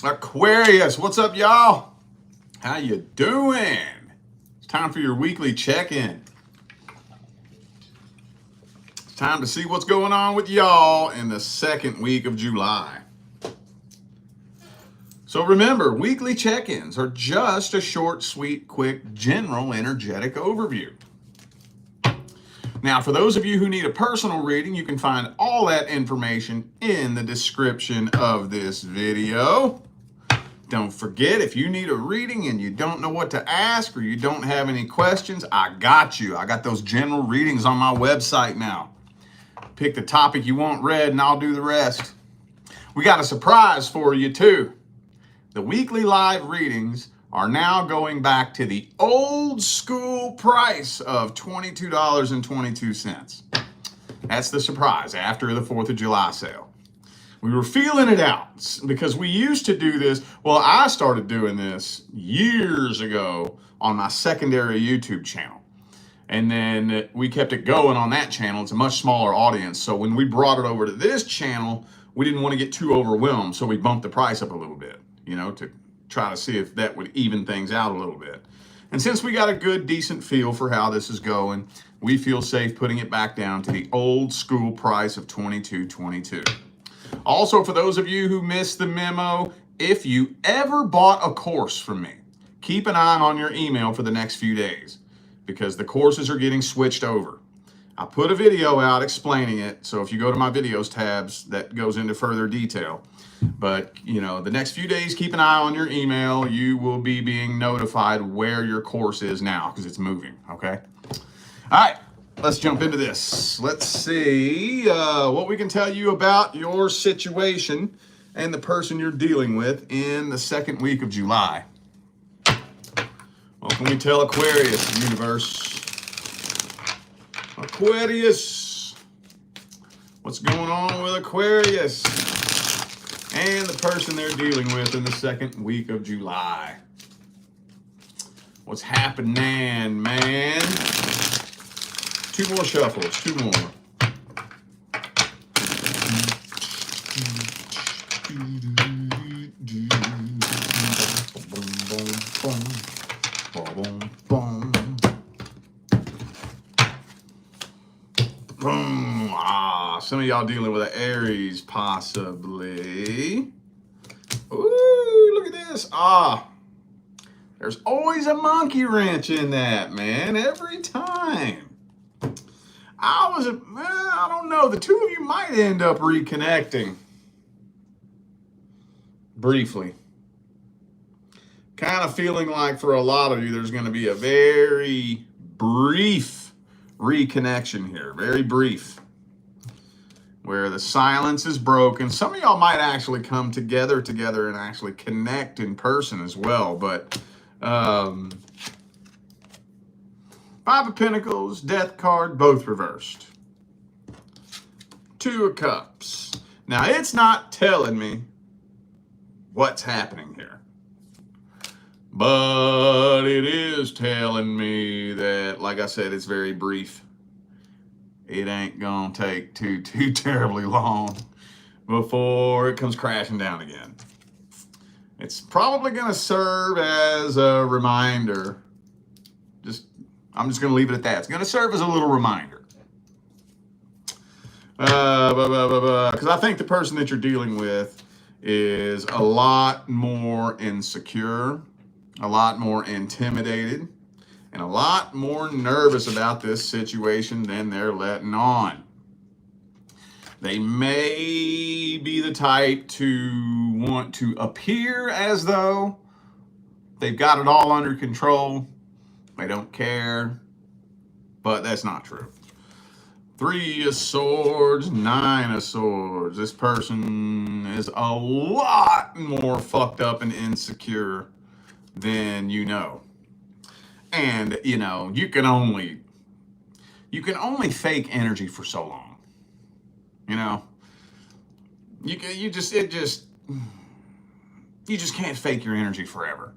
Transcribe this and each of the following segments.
Aquarius, what's up, y'all? How you doing? It's time for your weekly check-in. It's time to see what's going on with y'all in the second week of July. So remember, weekly check-ins are just a short, sweet, quick, general, energetic overview. Now, for those of you who need a personal reading, you can find all that information in the description of this video. Don't forget, if you need a reading and you don't know what to ask or you don't have any questions, I got you. I got those general readings on my website now. Pick the topic you want read and I'll do the rest. We got a surprise for you too. The weekly live readings are now going back to the old school price of $22.22. That's the surprise after the 4th of July sale. We were feeling it out because we used to do this. Well, I started doing this years ago on my secondary YouTube channel. And then we kept it going on that channel. It's a much smaller audience. So when we brought it over to this channel, we didn't want to get too overwhelmed. So we bumped the price up a little bit, to try to see if that would even things out a little bit. And since we got a good, decent feel for how this is going, we feel safe putting it back down to the old school price of $22.22. Also, for those of you who missed the memo, if you ever bought a course from me, keep an eye on your email for the next few days because the courses are getting switched over. I put a video out explaining it, so if you go to my videos tabs, that goes into further detail. But, the next few days, keep an eye on your email. You will be being notified where your course is now because it's moving, okay? All right. Let's jump into this. Let's see what we can tell you about your situation and the person you're dealing with in the second week of July. What can we tell Aquarius, universe? Aquarius. What's going on with Aquarius and the person they're dealing with in the second week of July? What's happening, man? Two more shuffles, two more. Some of y'all dealing with an Aries, possibly. Ooh, look at this. There's always a monkey wrench in that, man, every time. I don't know. The two of you might end up reconnecting briefly. Kind of feeling like for a lot of you, there's going to be a very brief reconnection here. Very brief. Where the silence is broken. Some of y'all might actually come together and actually connect in person as well. But Five of Pentacles, Death card, both reversed. Two of Cups. Now, it's not telling me what's happening here. But it is telling me that, like I said, it's very brief. It ain't gonna take too terribly long before it comes crashing down again. It's probably gonna serve as a reminder. I'm just going to leave it at that. It's going to serve as a little reminder. Because I think the person that you're dealing with is a lot more insecure, a lot more intimidated, and a lot more nervous about this situation than they're letting on. They may be the type to want to appear as though they've got it all under control. They don't care, but that's not true. 3 of Swords, 9 of Swords. This person is a lot more fucked up and insecure than you know. And, you can only fake energy for so long. You just can't fake your energy forever.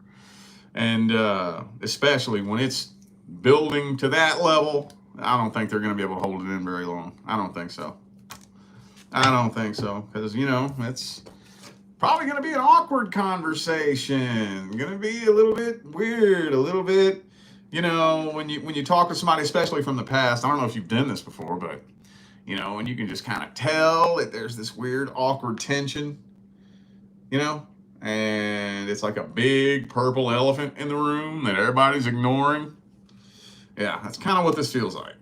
And especially when it's building to that level, I don't think they're going to be able to hold it in very long. I don't think so. Because, Probably going to be an awkward conversation. Going to be a little bit weird, a little bit, when you talk to somebody, especially from the past. I don't know if you've done this before, but and you can just kind of tell that there's this weird, awkward tension, and it's like a big purple elephant in the room that everybody's ignoring. Yeah, that's kind of what this feels like.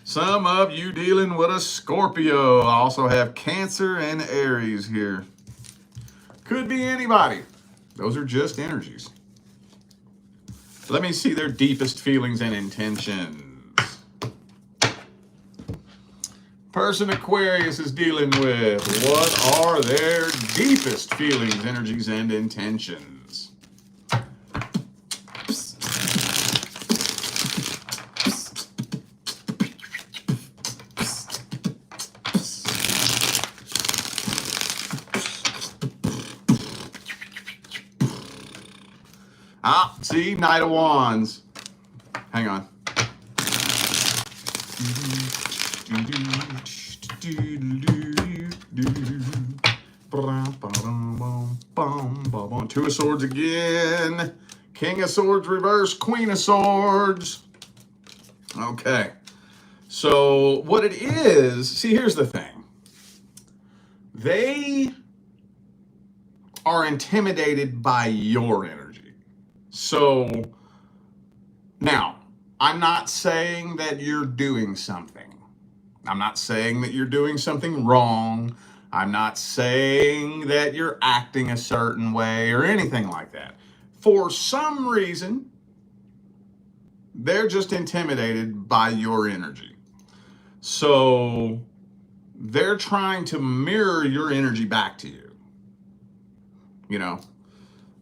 Some of you dealing with a Scorpio. I also have Cancer and Aries here. Could be anybody. Those are just energies. Let me see their deepest feelings and intentions. Person Aquarius is dealing with, what are their deepest feelings, energies, and intentions? Ah, see, Knight of Wands. Hang on. Two of Swords again. King of Swords reverse. Queen of Swords. Okay. So what it is, see, here's the thing. They are intimidated by your energy. So now, I'm not saying that you're doing something. I'm not saying that you're doing something wrong. I'm not saying that you're acting a certain way or anything like that. For some reason, they're just intimidated by your energy. So they're trying to mirror your energy back to you,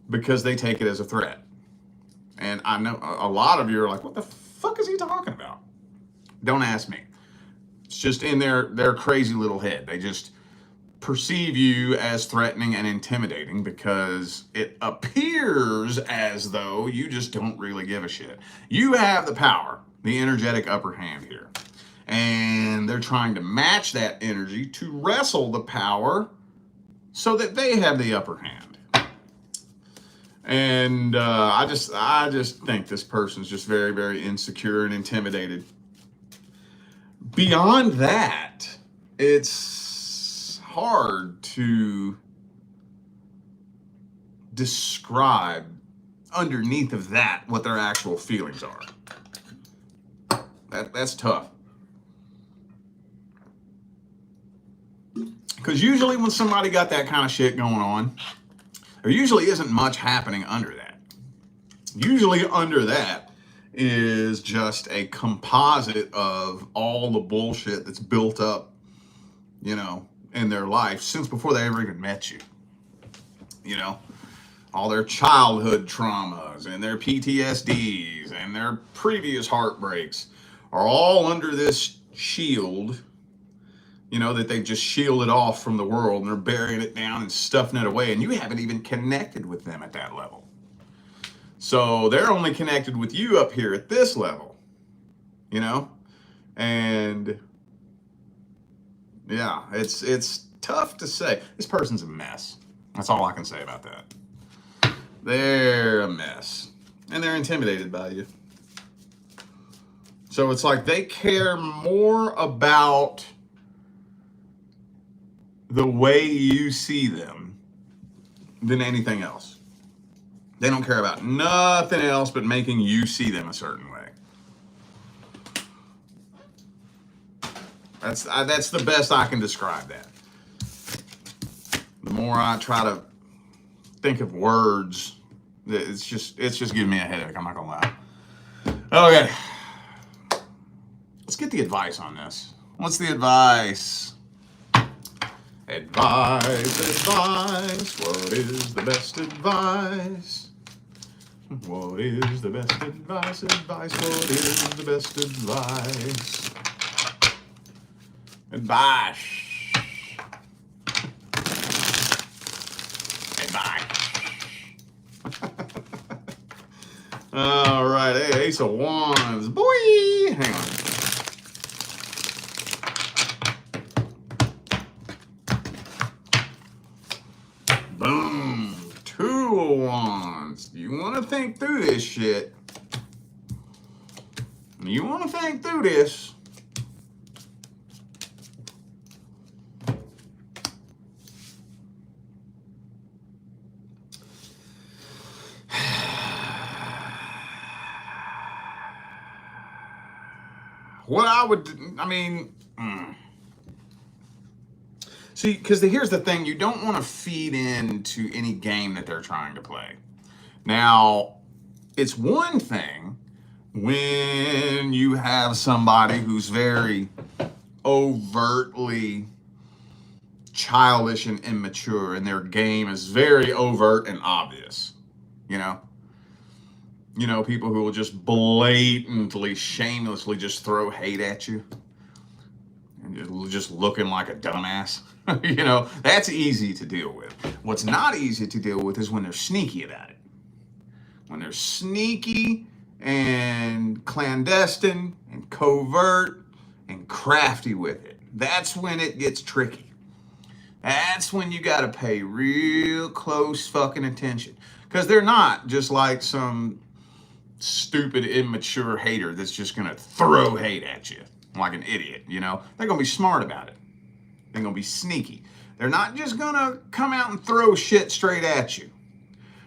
because they take it as a threat. And I know a lot of you are like, what the fuck is he talking about? Don't ask me. It's just in their crazy little head. They just perceive you as threatening and intimidating because it appears as though you just don't really give a shit. You have the power, the energetic upper hand here. And they're trying to match that energy to wrestle the power so that they have the upper hand. And I just think this person's just very, very insecure and intimidated. Beyond that, it's hard to describe underneath of that what their actual feelings are. That's tough. Because usually when somebody got that kind of shit going on, there usually isn't much happening under that. Usually under that is just a composite of all the bullshit that's built up, in their life since before they ever even met you. All their childhood traumas and their PTSDs and their previous heartbreaks are all under this shield, that they've just shielded off from the world, and they're burying it down and stuffing it away, and you haven't even connected with them at that level. So they're only connected with you up here at this level, and yeah, it's tough to say. This person's a mess. That's all I can say about that. They're a mess, and they're intimidated by you. So it's like they care more about the way you see them than anything else. They don't care about nothing else but making you see them a certain way. That's the best I can describe that. The more I try to think of words, it's just giving me a headache. I'm not gonna lie. Okay, let's get the advice on this. What's the advice? Advice, what is the best advice? What is the best advice, what is the best advice? Advice. All right, hey, Ace of Wands, boy, hang on. individual ones. You want to think through this shit. You want to think through this. What I would, I mean, see, because here's the thing, you don't want to feed into any game that they're trying to play. Now, it's one thing when you have somebody who's very overtly childish and immature, and their game is very overt and obvious, you know? You know, people who will just blatantly, shamelessly just throw hate at you and just looking like a dumbass. You know, that's easy to deal with. What's not easy to deal with is when they're sneaky about it. When they're sneaky and clandestine and covert and crafty with it. That's when it gets tricky. That's when you got to pay real close fucking attention. Because they're not just like some stupid, immature hater that's just going to throw hate at you like an idiot, you know? They're going to be smart about it. They're going to be sneaky. They're not just going to come out and throw shit straight at you.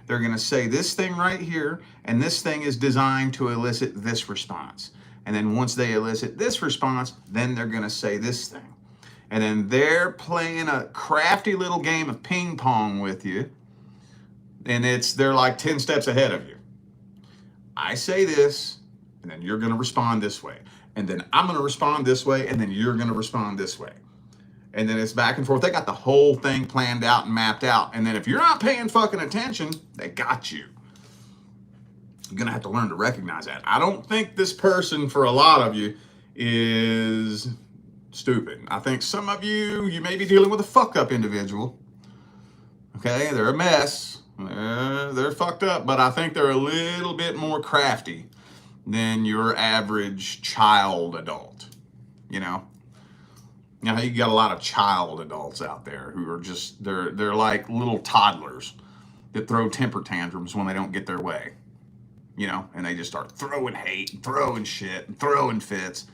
They're going to say this thing right here, and this thing is designed to elicit this response. And then once they elicit this response, then they're going to say this thing. And then they're playing a crafty little game of ping pong with you, and they're like 10 steps ahead of you. I say this, and then you're going to respond this way. And then I'm going to respond this way, and then you're going to respond this way. And then it's back and forth. They got the whole thing planned out and mapped out. And then if you're not paying fucking attention, they got you. You're going to have to learn to recognize that. I don't think this person, for a lot of you, is stupid. I think some of you may be dealing with a fuck-up individual. Okay? They're a mess. They're fucked up, but I think they're a little bit more crafty than your average child adult. You know you got a lot of child adults out there who are just they're like little toddlers that throw temper tantrums when they don't get their way. You know, and they just start throwing hate, and throwing shit, and throwing fits.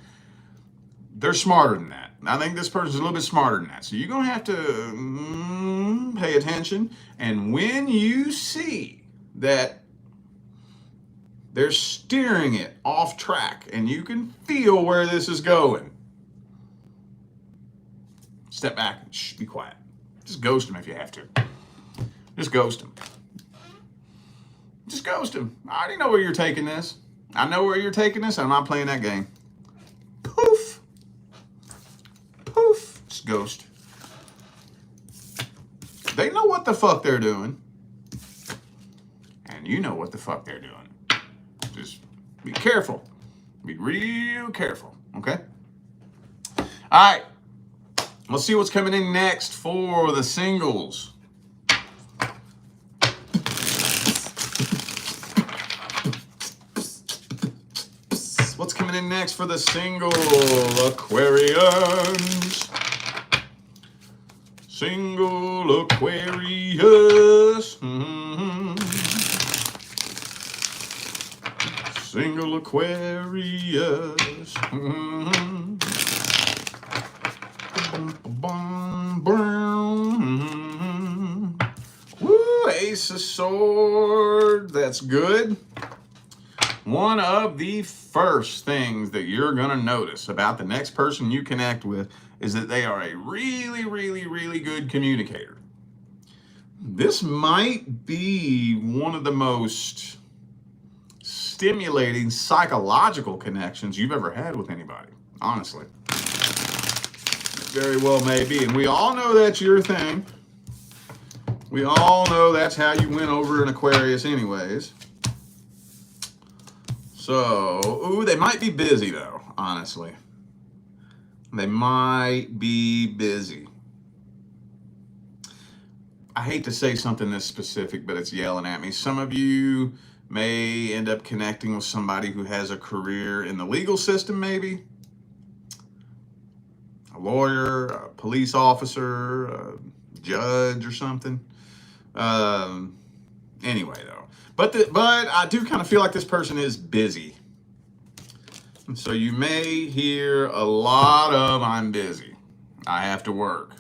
They're smarter than that. I think this person's a little bit smarter than that. So you're going to have to pay attention. And when you see that they're steering it off track and you can feel where this is going, step back and be quiet. Just ghost them if you have to. Just ghost them. Just ghost them. I already know where you're taking this. I know where you're taking this. I'm not playing that game. Poof. Poof. Just ghost. They know what the fuck they're doing. And you know what the fuck they're doing. Just be careful. Be real careful. Okay? All right. Let's see what's coming in next for the singles. What's coming in next for the single Aquarians? Single Aquarius. Single Aquarius. Woo, Ace of Swords. That's good. One of the first things that you're going to notice about the next person you connect with is that they are a really, really, really good communicator. This might be one of the most stimulating psychological connections you've ever had with anybody, honestly. It very well may be. And we all know that's your thing. We all know that's how you win over an Aquarius anyways. So, ooh, they might be busy though, honestly. They might be busy. I hate to say something this specific, but it's yelling at me. Some of you may end up connecting with somebody who has a career in the legal system, maybe. A lawyer, a police officer, a judge or something. Anyway, though, but I do kind of feel like this person is busy. And so you may hear a lot of "I'm busy. I have to work.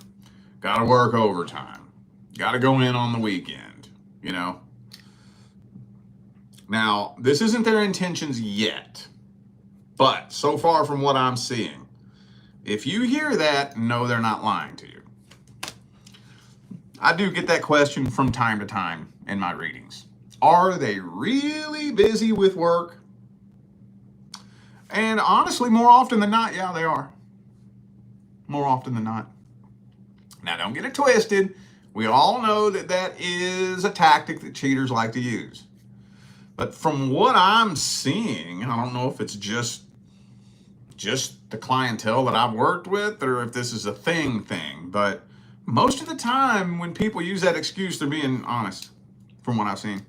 Got to work overtime. Got to go in on the weekend." You know. Now, this isn't their intentions yet, but so far from what I'm seeing, if you hear that, no, they're not lying to you. I do get that question from time to time in my readings. Are they really busy with work? And honestly, more often than not, yeah, they are. More often than not. Now, don't get it twisted. We all know that that is a tactic that cheaters like to use. But from what I'm seeing, I don't know if it's just the clientele that I've worked with or if this is a thing, but most of the time when people use that excuse, they're being honest from what I've seen.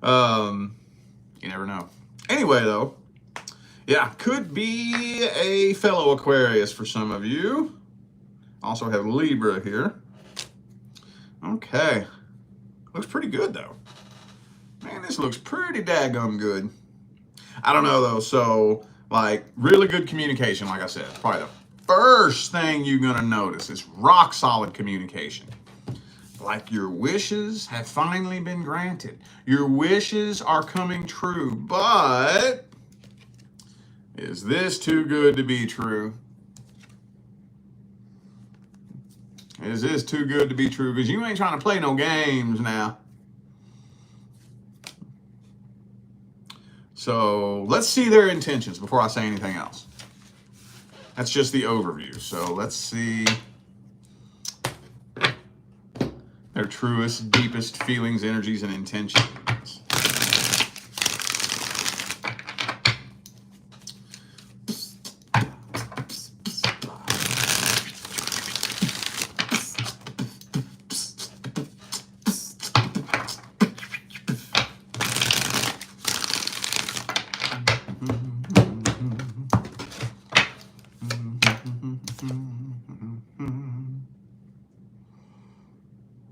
You never know. Anyway, though, yeah, could be a fellow Aquarius for some of you. Also have Libra here. Okay. Looks pretty good, though. Man, this looks pretty daggum good. I don't know, though. So, like, really good communication, like I said. Probably the first thing you're going to notice is rock solid communication. Like your wishes have finally been granted. Your wishes are coming true. But is this too good to be true? Is this too good to be true? Because you ain't trying to play no games now. So let's see their intentions before I say anything else. That's just the overview. So let's see their truest, deepest feelings, energies, and intentions.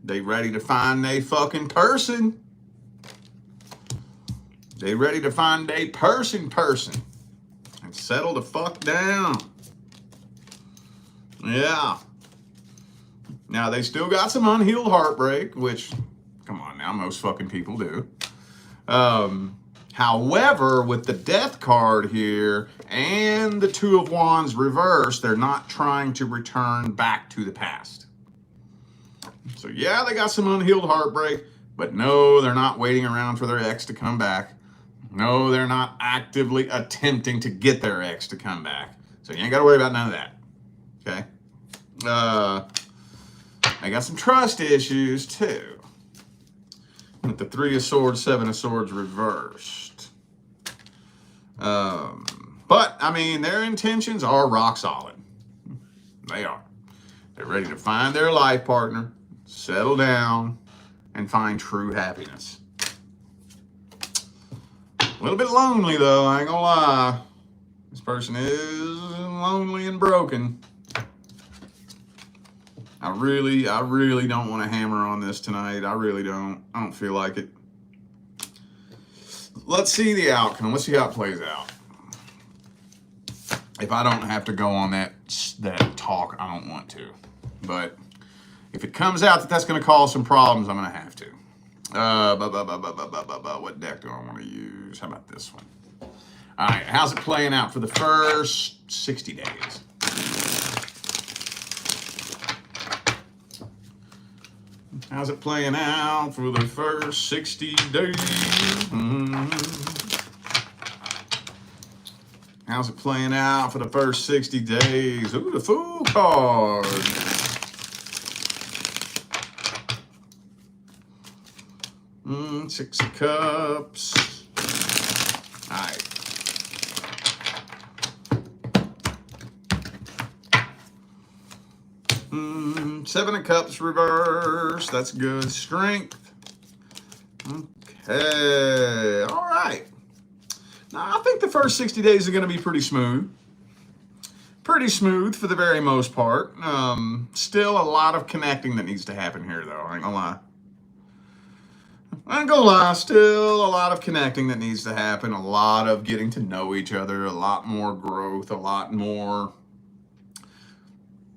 They ready to find a fucking person. They ready to find a person and settle the fuck down. Yeah. Now they still got some unhealed heartbreak, which, come on now, most fucking people do. However, with the Death card here and the Two of Wands reversed, they're not trying to return back to the past. So yeah, they got some unhealed heartbreak, but no, they're not waiting around for their ex to come back. No, they're not actively attempting to get their ex to come back. So you ain't got to worry about none of that. Okay? They got some trust issues too. With the Three of Swords, Seven of Swords reversed. But, I mean, their intentions are rock solid. They are. They're ready to find their life partner, settle down, and find true happiness. A little bit lonely, though, I ain't gonna lie. This person is lonely and broken. I really don't want to hammer on this tonight. I really don't. I don't feel like it. Let's see the outcome. Let's see how it plays out. If I don't have to go on that talk, I don't want to. But if it comes out that that's going to cause some problems, I'm going to have to. What deck do I want to use? How about this one? All right, how's it playing out for the first 60 days? How's it playing out for the first 60 days? How's it playing out for the first 60 days? Ooh, the Fool card. Six of Cups. All right. Seven of Cups reverse. That's good. Strength. Okay. All right. Now, I think the first 60 days are going to be pretty smooth. Pretty smooth for the very most part. Still a lot of connecting that needs to happen here, though. I ain't gonna lie. I'm gonna lie, still a lot of connecting that needs to happen, a lot of getting to know each other, a lot more growth, a lot more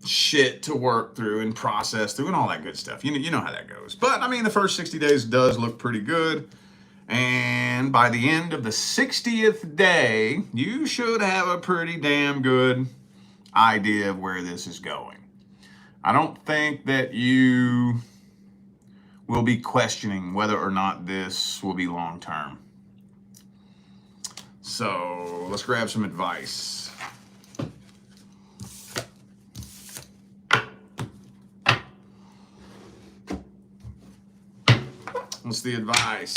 shit to work through and process through and all that good stuff. You know how that goes. But I mean, the first 60 days does look pretty good. And by the end of the 60th day, you should have a pretty damn good idea of where this is going. I don't think that you will be questioning whether or not this will be long term. So let's grab some advice. What's the advice?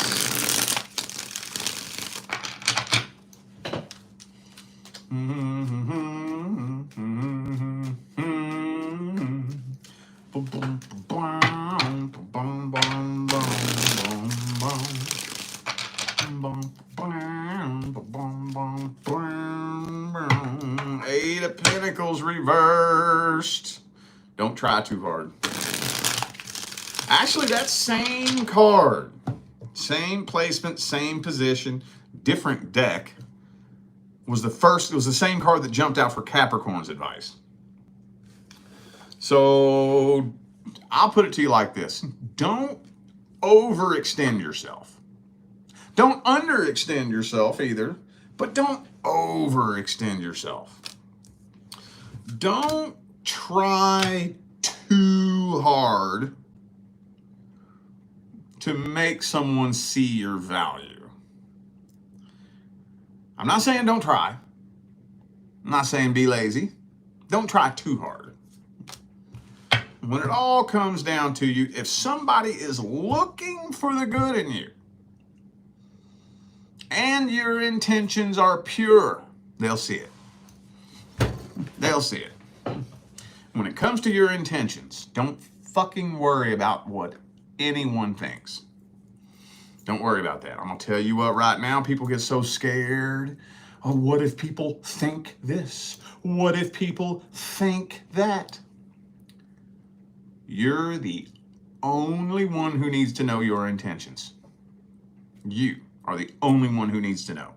Eight of Pentacles reversed. Don't try too hard. Actually, that same card, same placement, same position, different deck, was the same card that jumped out for Capricorn's advice. So I'll put it to you like this. Don't overextend yourself. Don't underextend yourself either, but don't overextend yourself. Don't try too hard to make someone see your value. I'm not saying don't try. I'm not saying be lazy. Don't try too hard. When it all comes down to you, if somebody is looking for the good in you and your intentions are pure, they'll see it. They'll see it. When it comes to your intentions, don't fucking worry about what anyone thinks. Don't worry about that. I'm going to tell you what, right now, people get so scared. Oh, what if people think this? What if people think that? You're the only one who needs to know your intentions. You are the only one who needs to know.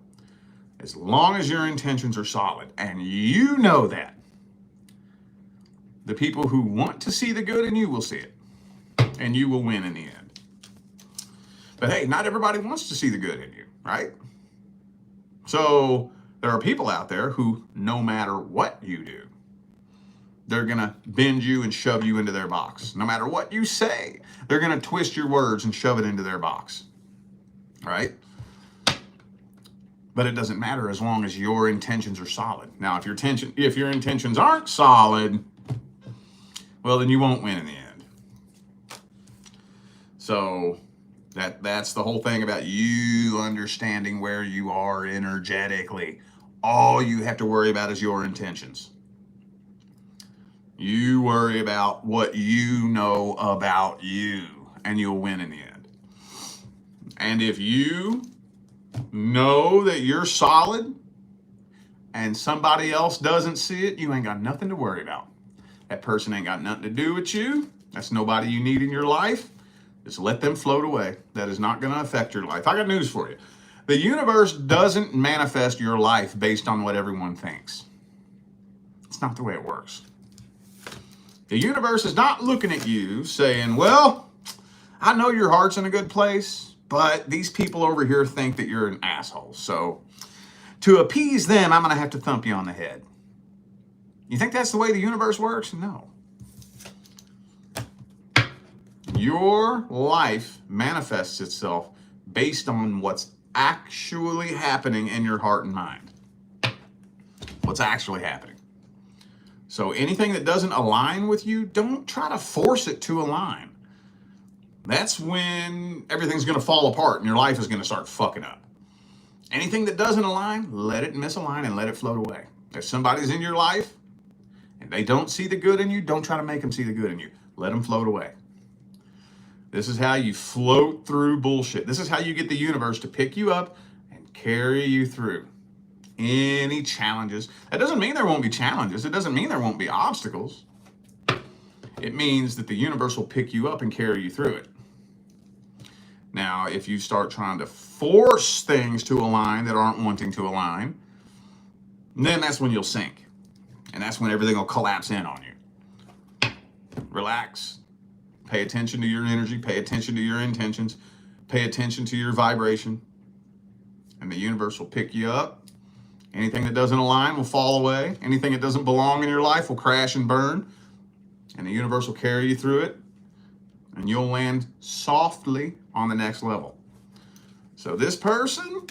As long as your intentions are solid, and you know that, the people who want to see the good in you will see it. And you will win in the end. But hey, not everybody wants to see the good in you, right? So there are people out there who, no matter what you do, they're going to bend you and shove you into their box. No matter what you say, they're going to twist your words and shove it into their box, right? But it doesn't matter as long as your intentions are solid. Now, if your intentions aren't solid, well, then you won't win in the end. So that's the whole thing about you understanding where you are energetically. All you have to worry about is your intentions. You worry about what you know about you, and you'll win in the end. And if you know that you're solid and somebody else doesn't see it, you ain't got nothing to worry about. That person ain't got nothing to do with you. That's nobody you need in your life. Just let them float away. That is not going to affect your life. I got news for you. The universe doesn't manifest your life based on what everyone thinks. It's not the way it works. The universe is not looking at you saying, well, I know your heart's in a good place, but these people over here think that you're an asshole. So to appease them, I'm going to have to thump you on the head. You think that's the way the universe works? No. Your life manifests itself based on what's actually happening in your heart and mind. What's actually happening. So anything that doesn't align with you, don't try to force it to align. That's when everything's going to fall apart and your life is going to start fucking up. Anything that doesn't align, let it misalign and let it float away. If somebody's in your life and they don't see the good in you, don't try to make them see the good in you. Let them float away. This is how you float through bullshit. This is how you get the universe to pick you up and carry you through any challenges. That doesn't mean there won't be challenges. It doesn't mean there won't be obstacles. It means that the universe will pick you up and carry you through it. Now, if you start trying to force things to align that aren't wanting to align, then that's when you'll sink. And that's when everything will collapse in on you. Relax. Pay attention to your energy. Pay attention to your intentions. Pay attention to your vibration. And the universe will pick you up. Anything that doesn't align will fall away. Anything that doesn't belong in your life will crash and burn. And the universe will carry you through it. And you'll land softly on the next level. So this person,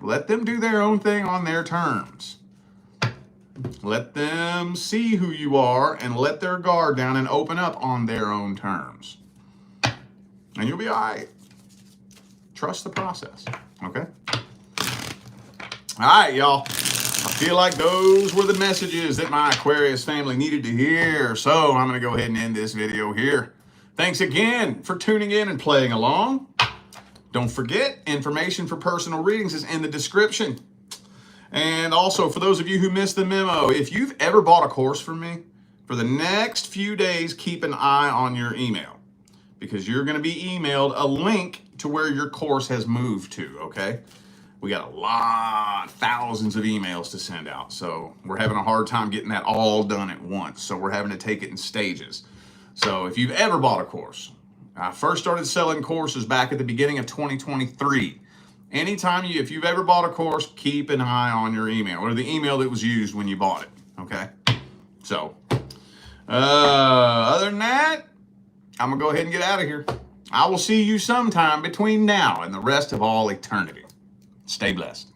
let them do their own thing on their terms. Let them see who you are and let their guard down and open up on their own terms. And you'll be all right. Trust the process, okay? All right, y'all. I feel like those were the messages that my Aquarius family needed to hear. So I'm going to go ahead and end this video here. Thanks again for tuning in and playing along. Don't forget, information for personal readings is in the description. And also, for those of you who missed the memo, if you've ever bought a course from me, for the next few days, keep an eye on your email, because you're going to be emailed a link to where your course has moved to, okay? We got thousands of emails to send out, so we're having a hard time getting that all done at once, so we're having to take it in stages. So if you've ever bought a course, I first started selling courses back at the beginning of 2023. Anytime if you've ever bought a course, keep an eye on your email, or the email that was used when you bought it, okay? So, other than that, I'm going to go ahead and get out of here. I will see you sometime between now and the rest of all eternity. Stay blessed.